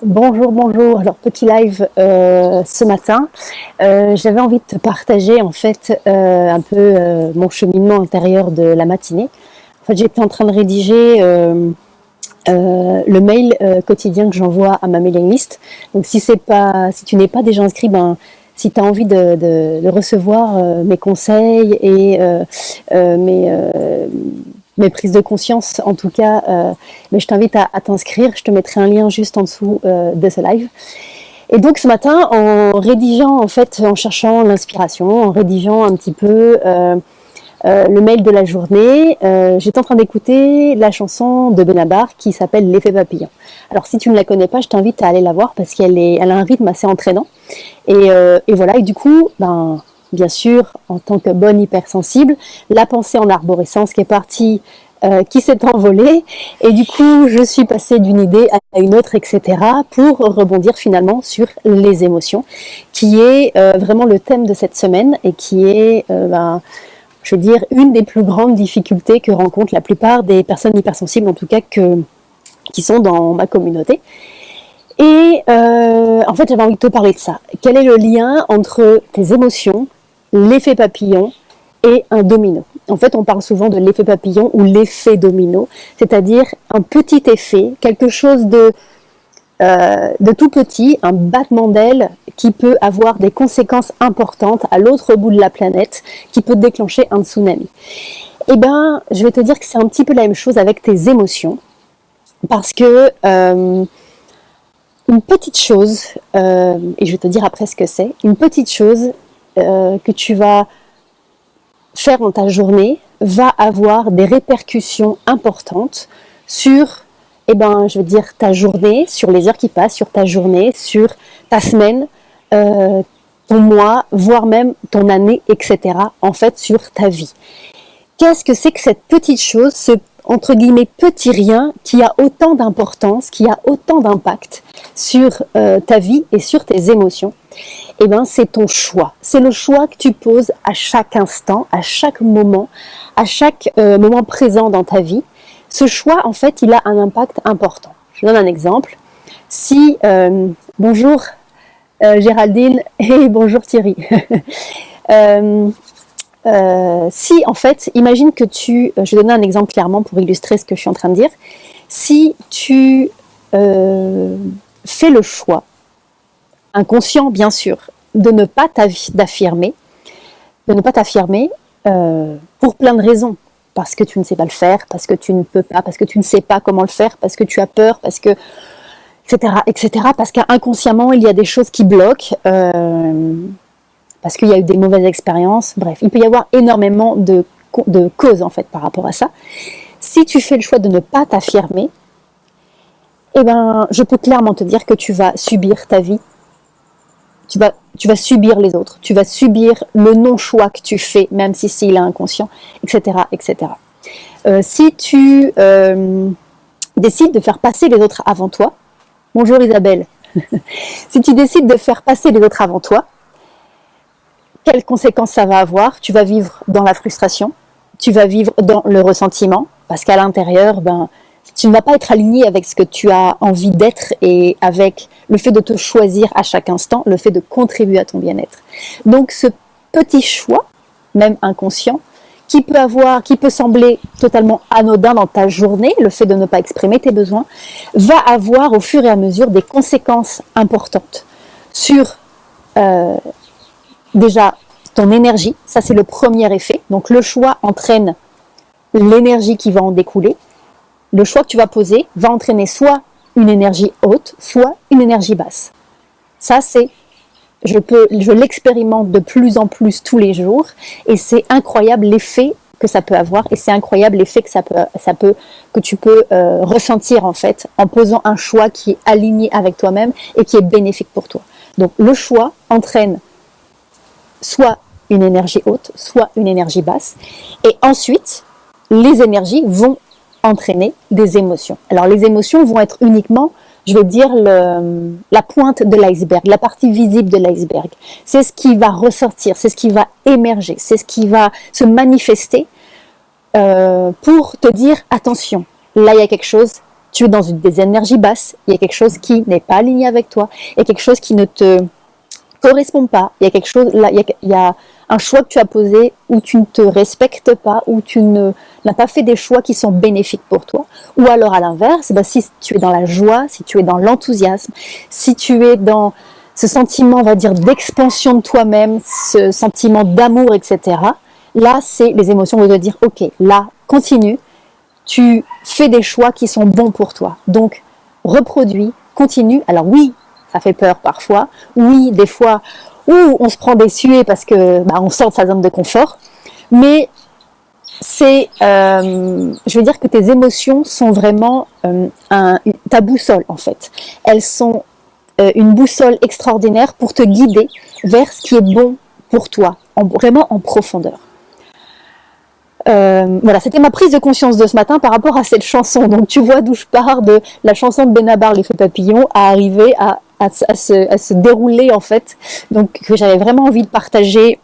Bonjour, bonjour. Alors petit live ce matin. J'avais envie de te partager en fait un peu mon cheminement intérieur de la matinée. En fait, j'étais en train de rédiger le mail quotidien que j'envoie à ma mailing list. Donc si tu n'es pas déjà inscrit, si tu as envie de recevoir mes conseils et mes prises de conscience, en tout cas, mais je t'invite à t'inscrire. Je te mettrai un lien juste en dessous de ce live. Et donc ce matin, en rédigeant, en fait, en cherchant l'inspiration, en rédigeant un petit peu le mail de la journée, j'étais en train d'écouter la chanson de Benabar qui s'appelle L'effet papillon. Alors si tu ne la connais pas, je t'invite à aller la voir parce elle a un rythme assez entraînant. Et voilà, et du coup, bien sûr, en tant que bonne hypersensible, la pensée en arborescence qui est partie, qui s'est envolée, et du coup, je suis passée d'une idée à une autre, etc., pour rebondir finalement sur les émotions, qui est vraiment le thème de cette semaine, et qui est, je veux dire, une des plus grandes difficultés que rencontrent la plupart des personnes hypersensibles, en tout cas qui sont dans ma communauté. Et en fait, j'avais envie de te parler de ça. Quel est le lien entre tes émotions, l'effet papillon et un domino? En fait, on parle souvent de l'effet papillon ou l'effet domino, c'est-à-dire un petit effet, quelque chose de tout petit, un battement d'aile qui peut avoir des conséquences importantes à l'autre bout de la planète, qui peut déclencher un tsunami. Eh bien, je vais te dire que c'est un petit peu la même chose avec tes émotions, parce que une petite chose, et je vais te dire après ce que c'est, une petite chose que tu vas faire dans ta journée va avoir des répercussions importantes sur, je veux dire, ta journée, sur les heures qui passent, sur ta journée, sur ta semaine, ton mois, voire même ton année, etc. En fait, sur ta vie. Qu'est-ce que c'est que cette petite chose, ce entre guillemets petit rien qui a autant d'importance, qui a autant d'impact sur ta vie et sur tes émotions? Eh bien, c'est ton choix. C'est le choix que tu poses à chaque instant, à chaque moment moment présent dans ta vie. Ce choix, en fait, il a un impact important. Je donne un exemple. Si, bonjour Géraldine et bonjour Thierry. Si, en fait, imagine que je vais donner un exemple clairement pour illustrer ce que je suis en train de dire. Si tu fais le choix, inconscient bien sûr, de ne pas t'affirmer pour plein de raisons. Parce que tu ne sais pas le faire, parce que tu ne peux pas, parce que tu ne sais pas comment le faire, parce que tu as peur, parce que etc., parce qu'inconsciemment, il y a des choses qui bloquent, parce qu'il y a eu des mauvaises expériences. Bref, il peut y avoir énormément de causes, en fait, par rapport à ça. Si tu fais le choix de ne pas t'affirmer, je peux clairement te dire que tu vas subir ta vie. Tu vas subir les autres. Tu vas subir le non-choix que tu fais, même si c'est inconscient, etc., etc. Si tu décides de faire passer les autres avant toi, bonjour Isabelle, si tu décides de faire passer les autres avant toi, quelles conséquences ça va avoir? Tu vas vivre dans la frustration, tu vas vivre dans le ressentiment, parce qu'à l'intérieur, tu ne vas pas être aligné avec ce que tu as envie d'être et avec le fait de te choisir à chaque instant, le fait de contribuer à ton bien-être. Donc ce petit choix, même inconscient, qui peut sembler totalement anodin dans ta journée, le fait de ne pas exprimer tes besoins, va avoir au fur et à mesure des conséquences importantes sur déjà ton énergie. Ça, c'est le premier effet. Donc le choix entraîne l'énergie qui va en découler. Le choix que tu vas poser va entraîner soit une énergie haute, soit une énergie basse. Ça, je l'expérimente de plus en plus tous les jours, et c'est incroyable l'effet que ça peut avoir, et c'est incroyable l'effet que tu peux ressentir en fait, en posant un choix qui est aligné avec toi-même et qui est bénéfique pour toi. Donc le choix entraîne soit une énergie haute, soit une énergie basse, et ensuite, les énergies vont entraîner des émotions. Alors les émotions vont être uniquement, je vais dire, la pointe de l'iceberg, la partie visible de l'iceberg. C'est ce qui va ressortir, c'est ce qui va émerger, c'est ce qui va se manifester pour te dire attention, là il y a quelque chose, tu es dans des énergies basses, il y a quelque chose qui n'est pas aligné avec toi, il y a quelque chose qui ne te correspond pas, il y a quelque chose, là, il y a un choix que tu as posé où tu ne te respectes pas, où tu n'as pas fait des choix qui sont bénéfiques pour toi. Ou alors à l'inverse, si tu es dans la joie, si tu es dans l'enthousiasme, si tu es dans ce sentiment, on va dire, d'expansion de toi-même, ce sentiment d'amour, etc. Là, c'est les émotions vont te dire, ok, là, continue, tu fais des choix qui sont bons pour toi. Donc, reproduis, continue. Alors oui, ça fait peur parfois. Oui, des fois, on se prend des suées parce que on sort de sa zone de confort. Mais c'est, je veux dire que tes émotions sont vraiment ta boussole en fait. Elles sont une boussole extraordinaire pour te guider vers ce qui est bon pour toi, vraiment en profondeur. Voilà, c'était ma prise de conscience de ce matin par rapport à cette chanson. Donc tu vois d'où je pars, de la chanson de Benabar, L'effet papillon, à arriver à se dérouler en fait. Donc que j'avais vraiment envie de partager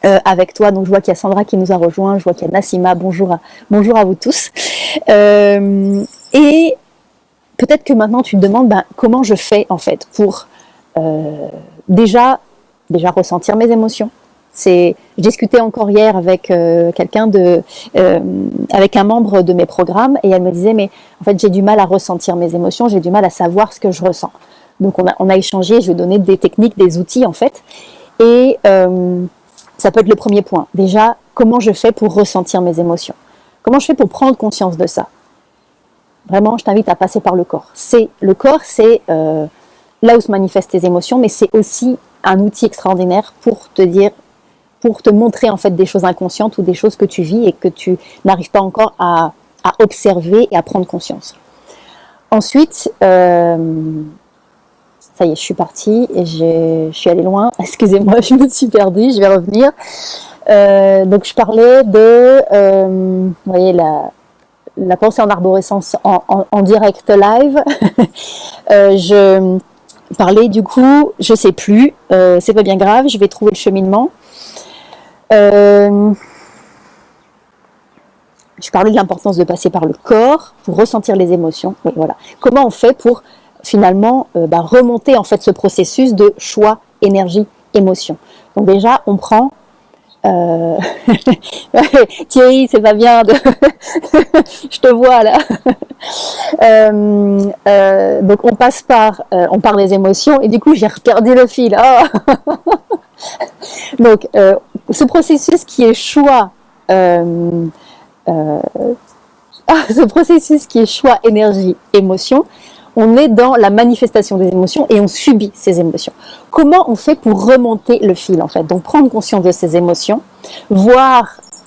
avec toi. Donc je vois qu'il y a Sandra qui nous a rejoint, je vois qu'il y a Nassima, bonjour à vous tous. Et peut-être que maintenant tu te demandes comment je fais en fait pour déjà ressentir mes émotions. Je discutais encore hier avec avec un membre de mes programmes et elle me disait mais en fait j'ai du mal à ressentir mes émotions, j'ai du mal à savoir ce que je ressens. Donc on a échangé, je lui ai donné des techniques, des outils en fait et ça peut être le premier point. Déjà, comment je fais pour ressentir mes émotions? Comment je fais pour prendre conscience de ça? Vraiment, je t'invite à passer par le corps. Le corps, c'est là où se manifestent tes émotions, mais c'est aussi un outil extraordinaire pour te montrer en fait des choses inconscientes ou des choses que tu vis et que tu n'arrives pas encore à observer et à prendre conscience. Ensuite, ça y est, je suis partie et je suis allée loin. Excusez-moi, je me suis perdue, je vais revenir. Donc je parlais de, vous voyez, la pensée en arborescence en direct live. Je parlais du coup, je sais plus, c'est pas bien grave, je vais trouver le cheminement. Je parlais de l'importance de passer par le corps pour ressentir les émotions. Oui, voilà. Comment on fait pour finalement remonter en fait ce processus de choix, énergie, émotion. Donc déjà, on prend Thierry, c'est pas bien de je te vois là. Donc on passe par on parle des émotions et du coup j'ai perdu le fil. Oh donc ce processus qui est choix ce processus qui est choix, énergie, émotion, on est dans la manifestation des émotions et on subit ces émotions. Comment on fait pour remonter le fil en fait? Donc prendre conscience de ces émotions,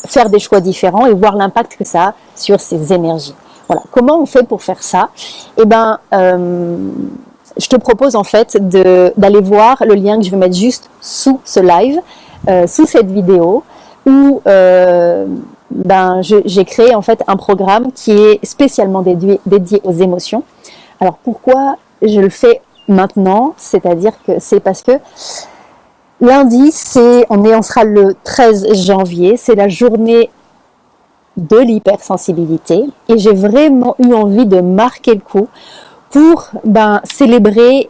faire des choix différents et voir l'impact que ça a sur ces énergies. Voilà. Comment on fait pour faire ça? Eh ben, je te propose en fait d'aller voir le lien que je vais mettre juste sous ce live, sous cette vidéo, où j'ai créé en fait un programme qui est spécialement dédié aux émotions. Alors pourquoi je le fais maintenant? C'est-à-dire que c'est parce que lundi, on sera le 13 janvier, c'est la journée de l'hypersensibilité et j'ai vraiment eu envie de marquer le coup pour célébrer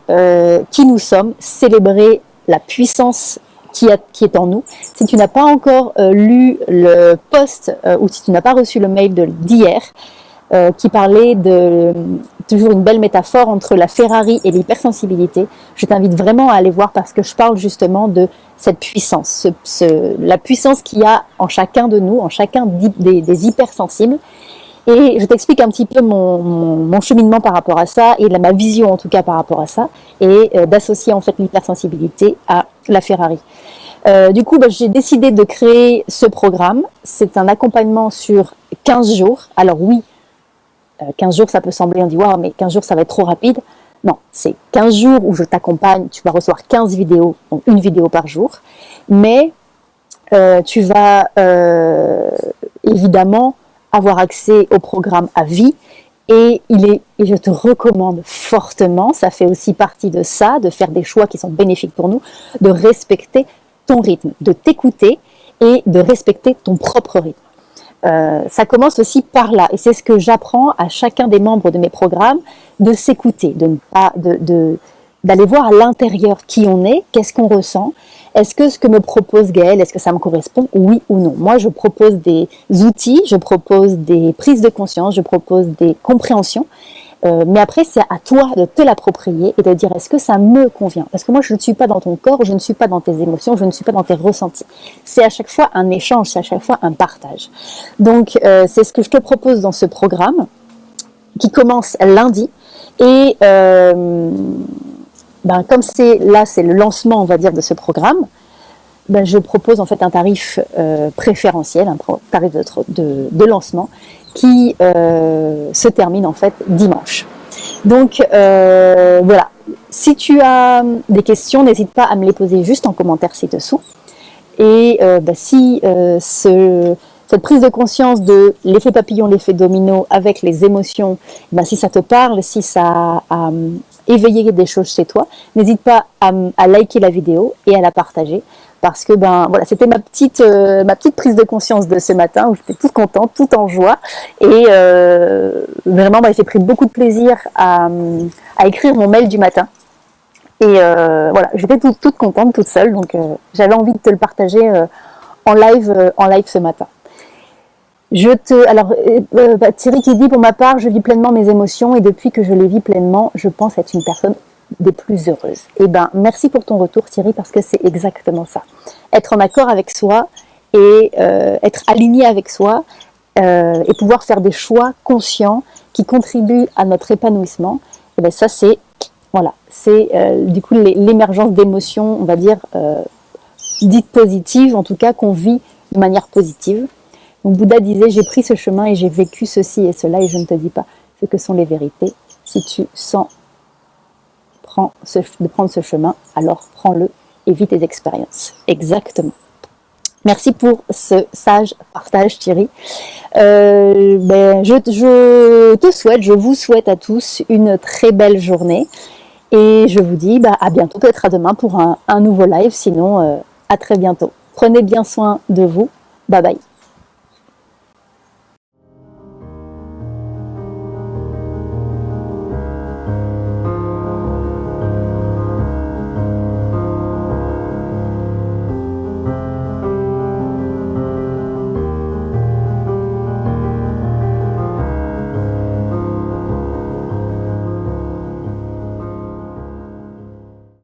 qui nous sommes, célébrer la puissance qui est en nous. Si tu n'as pas encore lu le post ou si tu n'as pas reçu le mail d'hier qui parlait de toujours une belle métaphore entre la Ferrari et l'hypersensibilité, je t'invite vraiment à aller voir parce que je parle justement de cette puissance, la puissance qu'il y a en chacun de nous, en chacun des hypersensibles. Et je t'explique un petit peu mon cheminement par rapport à ça et ma vision en tout cas par rapport à ça et d'associer en fait l'hypersensibilité à la Ferrari. Du coup, j'ai décidé de créer ce programme. C'est un accompagnement sur 15 jours. Alors oui, 15 jours ça peut sembler, on dit waouh, mais 15 jours ça va être trop rapide. Non, c'est 15 jours où je t'accompagne, tu vas recevoir 15 vidéos, donc une vidéo par jour. Mais tu vas évidemment avoir accès au programme à vie et je te recommande fortement, ça fait aussi partie de ça, de faire des choix qui sont bénéfiques pour nous, de respecter ton rythme, de t'écouter et de respecter ton propre rythme. Ça commence aussi par là. Et c'est ce que j'apprends à chacun des membres de mes programmes, de s'écouter, de ne pas, d'aller voir à l'intérieur qui on est, qu'est-ce qu'on ressent. Est-ce que ce que me propose Gaëlle, est-ce que ça me correspond, oui ou non? Moi, je propose des outils, je propose des prises de conscience, je propose des compréhensions. Mais après, c'est à toi de te l'approprier et de dire est-ce que ça me convient? Parce que moi, je ne suis pas dans ton corps, je ne suis pas dans tes émotions, je ne suis pas dans tes ressentis. C'est à chaque fois un échange, c'est à chaque fois un partage. Donc, c'est ce que je te propose dans ce programme qui commence lundi. Et comme c'est le lancement, on va dire, de ce programme, je propose en fait un tarif préférentiel, un tarif de lancement qui se termine en fait dimanche. Donc voilà, si tu as des questions, n'hésite pas à me les poser juste en commentaire ci-dessous. Et si cette prise de conscience de l'effet papillon, l'effet domino avec les émotions, si ça te parle, si ça a éveillé des choses chez toi, n'hésite pas à liker la vidéo et à la partager. Parce que voilà, c'était ma petite prise de conscience de ce matin où j'étais toute contente, toute en joie. Et vraiment, j'ai pris beaucoup de plaisir à écrire mon mail du matin. Et voilà, j'étais toute contente, toute seule. Donc j'avais envie de te le partager en live ce matin. Thierry qui dit, pour ma part, je vis pleinement mes émotions et depuis que je les vis pleinement, je pense être une personne des plus heureuses. Et merci pour ton retour Thierry, parce que c'est exactement ça. Être en accord avec soi et être aligné avec soi et pouvoir faire des choix conscients qui contribuent à notre épanouissement, et ça c'est du coup l'émergence d'émotions, on va dire, dites positives, en tout cas qu'on vit de manière positive. Donc Bouddha disait, j'ai pris ce chemin et j'ai vécu ceci et cela et je ne te dis pas ce que sont les vérités. Si tu sens de prendre ce chemin, alors prends-le et vis tes expériences. Exactement. Merci pour ce sage partage Thierry. Je vous souhaite à tous une très belle journée et je vous dis à bientôt, peut-être à demain pour un nouveau live, sinon à très bientôt. Prenez bien soin de vous. Bye bye.